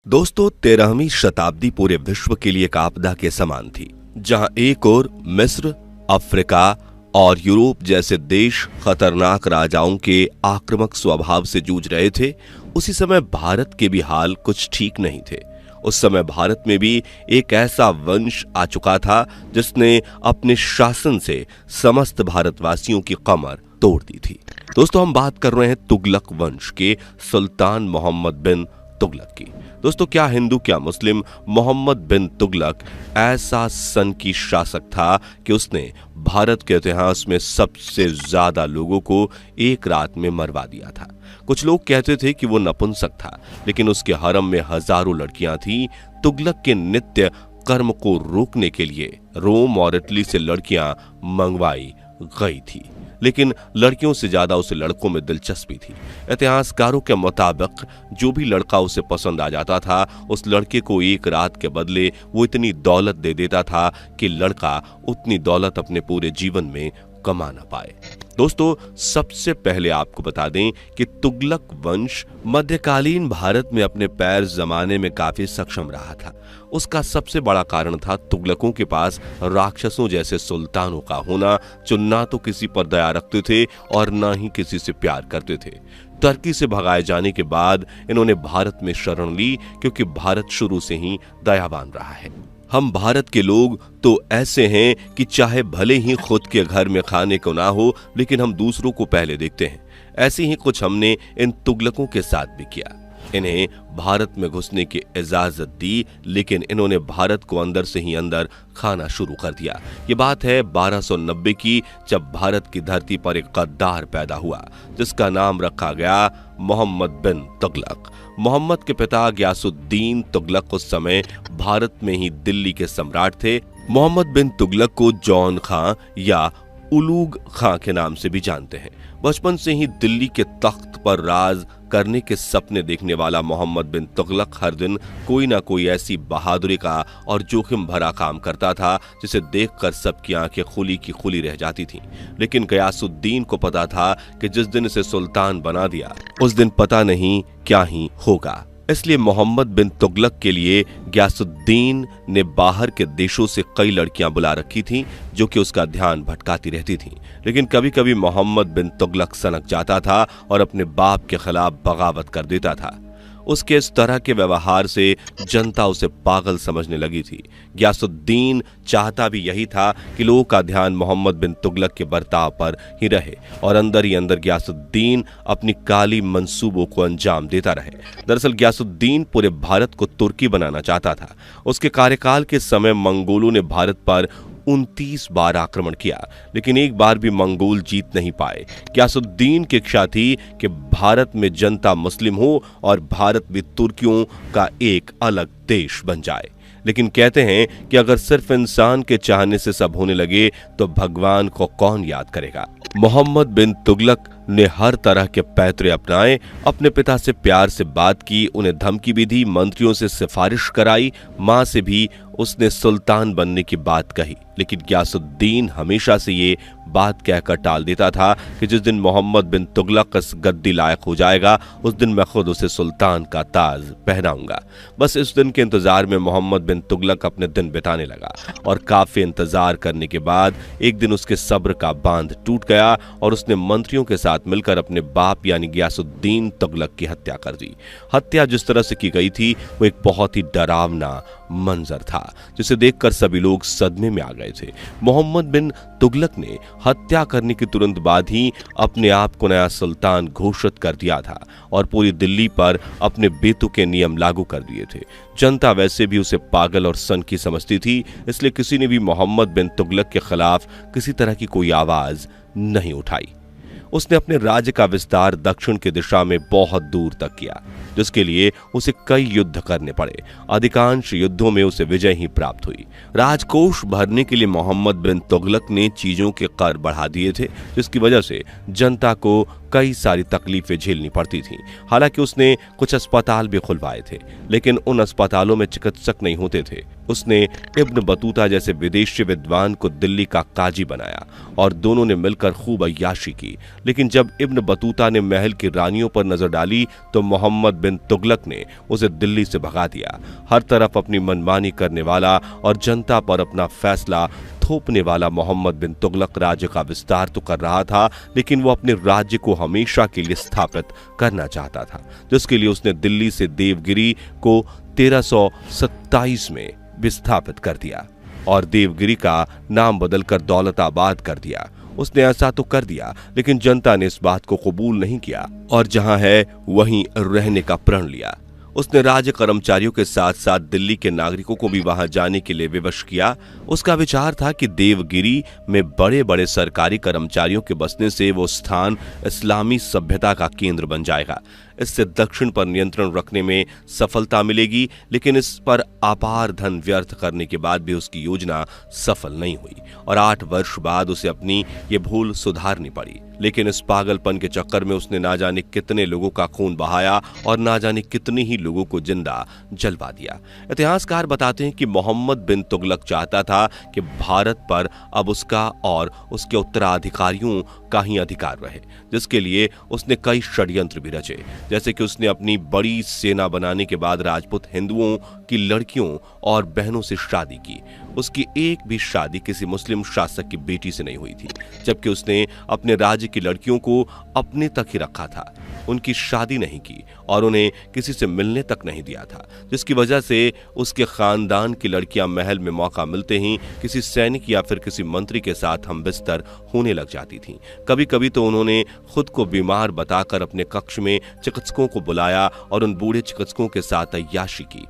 दोस्तों 13वीं शताब्दी पूरे विश्व के लिए एक आपदा के समान थी, जहां एक ओर मिस्र, अफ्रीका और यूरोप जैसे देश खतरनाक राजाओं के आक्रामक स्वभाव से जूझ रहे थे। उसी समय भारत के भी हाल कुछ ठीक नहीं थे। उस समय भारत में भी एक ऐसा वंश आ चुका था जिसने अपने शासन से समस्त भारतवासियों की कमर तोड़ दी थी। दोस्तों हम बात कर रहे हैं तुगलक वंश के सुल्तान मोहम्मद बिन तुगलक की। दोस्तों क्या हिंदू क्या मुस्लिम, मोहम्मद बिन तुगलक ऐसा सनकी शासक था कि उसने भारत के इतिहास में सबसे ज्यादा लोगों को एक रात में मरवा दिया था। कुछ लोग कहते थे कि वो नपुंसक था, लेकिन उसके हरम में हजारों लड़कियां थीं। तुगलक के नित्य कर्म को रोकने के लिए रोम और इटली से लड़कियां मंगवाई गई थी, लेकिन लड़कियों से ज्यादा उसे लड़कों में दिलचस्पी थी। इतिहासकारों के मुताबिक जो भी लड़का उसे पसंद आ जाता था, उस लड़के को एक रात के बदले वो इतनी दौलत दे देता था कि लड़का उतनी दौलत अपने पूरे जीवन में कमा ना पाए। दोस्तों सबसे पहले आपको बता दें कि तुगलक वंश मध्यकालीन भारत में अपने पैर जमाने में काफी सक्षम रहा था। उसका सबसे बड़ा कारण था तुगलकों के पास राक्षसों जैसे सुल्तानों का होना, जो ना तो किसी पर दया रखते थे और ना ही किसी से प्यार करते थे। तुर्की से भगाए जाने के बाद इन्होंने भारत में शरण ली, क्योंकि भारत शुरू से ही दयावान रहा है। हम भारत के लोग तो ऐसे हैं कि चाहे भले ही खुद के घर में खाने को ना हो, लेकिन हम दूसरों को पहले देखते हैं। ऐसे ही कुछ हमने इन तुगलकों के साथ भी किया। इन्हें भारत में घुसने की इजाजत दी, लेकिन इन्होंने भारत को अंदर से ही अंदर खाना शुरू कर दिया। ये बात है 1290 की, जब भारत की धरती पर एक गद्दार पैदा हुआ जिसका नाम रखा गया मोहम्मद बिन तुगलक। मोहम्मद के पिता गयासुद्दीन तुगलक उस समय भारत में ही दिल्ली के सम्राट थे। मोहम्मद बिन तुगलक को जॉन खां या उलूग खां के नाम से भी जानते हैं। बचपन से ही दिल्ली के तख्त पर राज करने के सपने देखने वाला मोहम्मद बिन तुगलक हर दिन कोई ना कोई ऐसी बहादुरी का और जोखिम भरा काम करता था जिसे देखकर सबकी आंखें खुली की खुली रह जाती थीं। लेकिन गयासुद्दीन को पता था कि जिस दिन इसे सुल्तान बना दिया, उस दिन पता नहीं क्या ही होगा। इसलिए मोहम्मद बिन तुगलक के लिए गयासुद्दीन ने बाहर के देशों से कई लड़कियां बुला रखी थीं, जो कि उसका ध्यान भटकाती रहती थीं। लेकिन कभी कभी मोहम्मद बिन तुगलक सनक जाता था और अपने बाप के खिलाफ बगावत कर देता था। उसके इस तरह के व्यवहार से जनता उसे पागल समझने लगी थी। गयासुद्दीन चाहता भी यही था कि लोगों का ध्यान मोहम्मद बिन तुगलक के बर्ताव पर ही रहे और अंदर ही अंदर गयासुद्दीन अपनी काली मंसूबों को अंजाम देता रहे। दरअसल गयासुद्दीन पूरे भारत को तुर्की बनाना चाहता था। उसके कार्यकाल के समय मंगोलों ने भारत पर 29 बार आक्रमण किया, लेकिन एक बार भी मंगोल जीत नहीं पाए। गयासुद्दीन की इच्छा थी कि भारत में जनता मुस्लिम हो और भारत भी तुर्कियों का एक अलग देश बन जाए। लेकिन कहते हैं कि अगर सिर्फ इंसान के चाहने से सब होने लगे तो भगवान को कौन याद करेगा। मोहम्मद बिन तुगलक ने हर तरह के पैतरे अपनाए, अपने पिता से प्यार से बात की, उन्हें धमकी भी दी, मंत्रियों से सिफारिश कराई, मां से भी उसने सुल्तान बनने की बात कही। लेकिन गयासुद्दीन हमेशा से ये बात कहकर टाल देता था कि जिस दिन मोहम्मद बिन तुगलक इस गद्दी लायक हो जाएगा, उस दिन मैं खुद उसे सुल्तान का ताज पहनाऊंगा। बस इस दिन के इंतजार में मोहम्मद बिन तुगलक अपने दिन बिताने लगा और काफी इंतजार करने के बाद एक दिन उसके सब्र का बांध टूट गया और उसने मंत्रियों के साथ मिलकर अपने बाप यानी गयासुद्दीन तुगलक की हत्या कर दी। हत्या जिस तरह से की गई थी वो एक बहुत ही डरावना मंजर था, जिसे देखकर सभी लोग सदमे में आ गए थे। मोहम्मद बिन तुगलक ने हत्या करने के तुरंत बाद ही अपने आप को नया सुल्तान घोषित कर दिया था और पूरी दिल्ली पर अपने बेतुके नियम लागू कर दिए थे। जनता वैसे भी उसे पागल और सनकी समझती थी, इसलिए किसी ने भी मोहम्मद बिन तुगलक के खिलाफ किसी तरह की कोई आवाज नहीं उठाई। उसने अपने राज्य का विस्तार दक्षिण की दिशा में बहुत दूर तक किया, जिसके लिए उसे कई युद्ध करने पड़े। अधिकांश युद्धों में उसे विजय ही प्राप्त हुई। राजकोष भरने के लिए मोहम्मद बिन तुगलक ने चीजों के कर बढ़ा दिए थे, जिसकी वजह से जनता को कई सारी तकलीफें झेलनी पड़ती थीं। हालांकि उसने कुछ अस्पताल भी खुलवाए थे, लेकिन उन अस्पतालों में चिकित्सक नहीं होते थे। उसने इब्न बतूता जैसे विदेशी विद्वान को दिल्ली का काजी बनाया और दोनों ने मिलकर खूब अय्याशी की। लेकिन जब इब्न बतूता ने महल की रानियों पर नजर डाली तो मोहम्मद बिन तुगलक ने उसे दिल्ली से भगा दिया। हर तरफ अपनी मनमानी करने वाला और जनता पर अपना फैसला थोपने वाला मोहम्मद बिन तुगलक राज्य का विस्तार तो कर रहा था, लेकिन वो अपने राज्य को हमेशा के लिए स्थापित करना चाहता था, जिसके लिए उसने दिल्ली से देवगिरी को 1327 में विस्थापित कर दिया और देवगिरी का नाम बदलकर दौलताबाद कर दिया। उसने ऐसा तो कर दिया, लेकिन जनता ने इस बात को कबूल नहीं किया और जहां है वहीं रहने का प्रण लिया। उसने राज्य कर्मचारियों के साथ साथ दिल्ली के नागरिकों को भी वहां जाने के लिए विवश किया। उसका विचार था कि देवगिरी में बड़े बड़े सरकारी कर्मचारियों के बसने से वो स्थान इस्लामी सभ्यता का केंद्र बन जाएगा। इससे दक्षिण पर नियंत्रण रखने में सफलता मिलेगी, लेकिन इस पर अपार धन व्यर्थ करने के बाद भी उसकी योजना सफल नहीं हुई और 8 वर्ष बाद उसे अपनी ये भूल सुधारनी पड़ी। लेकिन इस पागलपन के चक्कर में उसने ना जाने कितने लोगों का खून बहाया और ना जाने कितने ही लोगों को जिंदा जलवा दिया। इतिहासकार बताते हैं कि मोहम्मद बिन तुगलक चाहता था कि भारत पर अब उसका और उसके उत्तराधिकारियों का ही अधिकार रहे, जिसके लिए उसने कई षड्यंत्र भी रचे। जैसे कि उसने अपनी बड़ी सेना बनाने के बाद राजपूत हिंदुओं की लड़कियों और बहनों से शादी की। उसकी एक भी शादी किसी मुस्लिम शासक की बेटी से नहीं हुई थी, जबकि उसने अपने राज्य की लड़कियों को अपने तक ही रखा था, उनकी शादी नहीं की और उन्हें किसी से मिलने तक नहीं दिया था, जिसकी वजह से उसके खानदान की लड़कियां महल में मौका मिलते ही किसी सैनिक या फिर किसी मंत्री के साथ हम बिस्तर होने लग जाती थीं। कभी कभी तो उन्होंने खुद को बीमार बताकर अपने कक्ष में चिकित्सकों को बुलाया और उन बूढ़े चिकित्सकों के साथ अय्याशी की।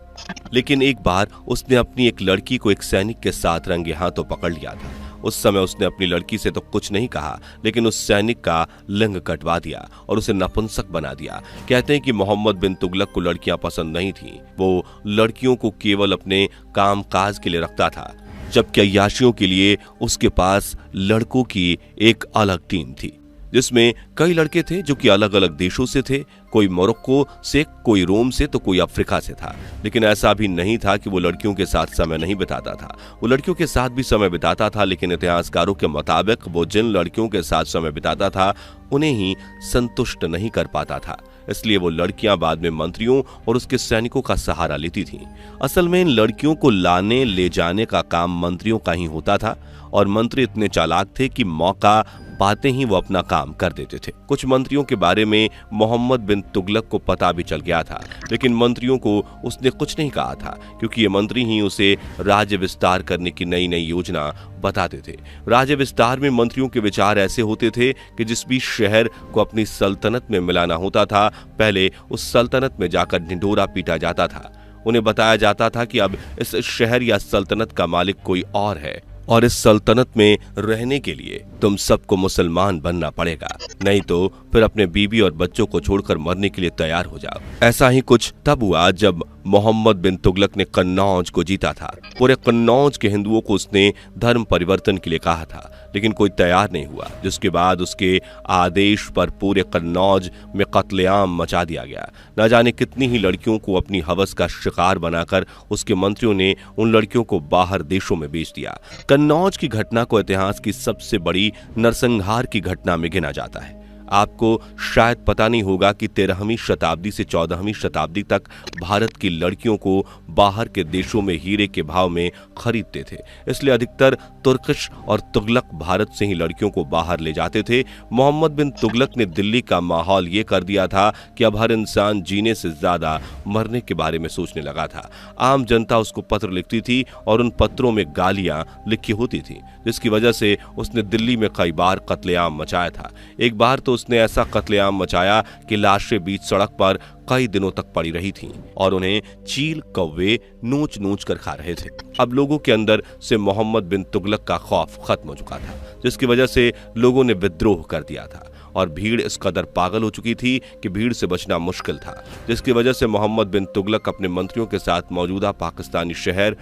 लेकिन एक बार उसने अपनी एक लड़की को एक सैनिक के साथ रंगे हाथों पकड़ लिया था। उस समय उसने अपनी लड़की से तो कुछ नहीं कहा, लेकिन उस सैनिक का लिंग कटवा दिया और उसे नपुंसक बना दिया। कहते हैं कि मोहम्मद बिन तुगलक को लड़कियां पसंद नहीं थीं। वो लड़कियों को केवल अपने कामकाज के लिए रखता था, जबकि अय्याशियों के लिए उसके पास लड़कों की एक अलग टीम थी, जिसमें कई लड़के थे जो कि अलग अलग देशों से थे। कोई मोरक्को से, कोई रोम से, तो कोई अफ्रीका से था। लेकिन ऐसा भी नहीं था कि वो लड़कियों के साथ समय नहीं बिताता था। वो लड़कियों के साथ भी समय बिताता था, लेकिन इतिहासकारों के मुताबिक वो जिन लड़कियों के साथ समय बिताता था उन्हें ही संतुष्ट नहीं कर पाता था। इसलिए वो लड़कियां बाद में मंत्रियों और उसके सैनिकों का सहारा लेती थीं। असल में इन लड़कियों को लाने ले जाने का काम मंत्रियों का ही होता था और मंत्री इतने चालाक थे कि मौका पाते ही वो अपना काम कर देते थे। कुछ मंत्रियों के बारे में मोहम्मद बिन तुगलक को पता भी चल गया था, लेकिन मंत्रियों को उसने कुछ नहीं कहा था, क्योंकि ये मंत्री ही उसे राज्य विस्तार करने की नई नई योजना बताते थे। राज्य विस्तार में मंत्रियों के विचार ऐसे होते थे कि जिस भी शहर को अपनी सल्तनत में मिलाना होता था, पहले उस सल्तनत में जाकर ढिंढोरा पीटा जाता था। उन्हें बताया जाता था कि अब इस शहर या सल्तनत का मालिक कोई और है और इस सल्तनत में रहने के लिए तुम सबको मुसलमान बनना पड़ेगा, नहीं तो फिर अपने बीबी और बच्चों को छोड़कर मरने के लिए तैयार हो जाओ। ऐसा ही कुछ तब हुआ जब मोहम्मद बिन तुगलक ने कन्नौज को जीता था। पूरे कन्नौज के हिंदुओं को उसने धर्म परिवर्तन के लिए कहा था, लेकिन कोई तैयार नहीं हुआ, जिसके बाद उसके आदेश पर पूरे कन्नौज में कत्लेआम मचा दिया गया। न जाने कितनी ही लड़कियों को अपनी हवस का शिकार बनाकर उसके मंत्रियों ने उन लड़कियों को बाहर देशों में बेच दिया। कन्नौज की घटना को इतिहास की सबसे बड़ी नरसंहार की घटना में गिना जाता है। आपको शायद पता नहीं होगा कि 13वीं शताब्दी से 14वीं शताब्दी तक भारत की लड़कियों को बाहर के देशों में हीरे के भाव में खरीदते थे, इसलिए अधिकतर तुर्किश और तुगलक भारत से ही लड़कियों को बाहर ले जाते थे। मोहम्मद बिन तुगलक ने दिल्ली का माहौल ये कर दिया था कि अब हर इंसान जीने से ज्यादा मरने के बारे में सोचने लगा था। आम जनता उसको पत्र लिखती थी और उन पत्रों में गालियां लिखी होती थी, जिसकी वजह से उसने दिल्ली में कई बार कत्लेआम मचाया था। एक बार तो उसने ऐसा कत्लेआम मचाया कि लाशें बीच सड़क पर कई दिनों तक पड़ी रही थीं और उन्हें चील कौवे नोच नोच कर खा रहे थे। अब लोगों के अंदर से मोहम्मद बिन तुगलक का खौफ खत्म हो चुका था, जिसकी वजह से लोगों ने विद्रोह कर दिया था और भीड़ इस कदर पागल हो चुकी थी कि भीड़ से बचना मुश्किल था, जिसकी वजह से मोहम्मद बिन तुगलक अपने मंत्रियों के साथ मौजूदा पाकिस्तानी शहर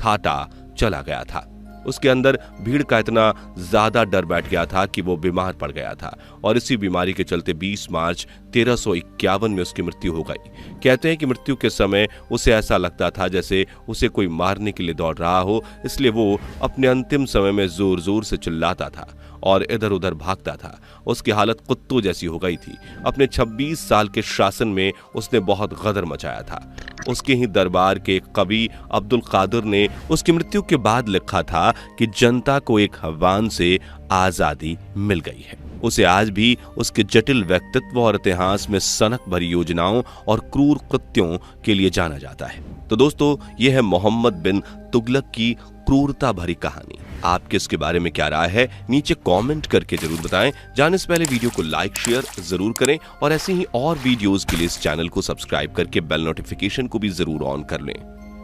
थाटा चला गया था। उसके अंदर भीड़ का इतना ज्यादा डर बैठ गया था कि वो बीमार पड़ गया था और इसी बीमारी के चलते 20 मार्च 1351 में उसकी मृत्यु हो गई। कहते हैं कि मृत्यु के समय उसे ऐसा लगता था जैसे उसे कोई मारने के लिए दौड़ रहा हो, इसलिए वो अपने अंतिम समय में जोर जोर से चिल्लाता था और इधर उधर भागता था। उसकी हालत कुत्तों जैसी हो गई थी। अपने 26 साल के शासन में उसने बहुत गदर मचाया था। उसके ही दरबार के एक कवि अब्दुल कादिर ने उसकी मृत्यु के बाद लिखा था कि जनता को एक आह्वान से आजादी मिल गई है। उसे आज भी उसके जटिल व्यक्तित्व और इतिहास में सनक भरी योजनाओं और क्रूर कृत्यों के लिए जाना जाता है। तो दोस्तों, यह है मोहम्मद बिन तुगलक की क्रूरता भरी कहानी। आपके इसके बारे में क्या राय है, नीचे कमेंट करके जरूर बताएं। जाने से पहले वीडियो को लाइक शेयर जरूर करें और ऐसे ही और वीडियोस के लिए इस चैनल को सब्सक्राइब करके बेल नोटिफिकेशन को भी जरूर ऑन कर लें।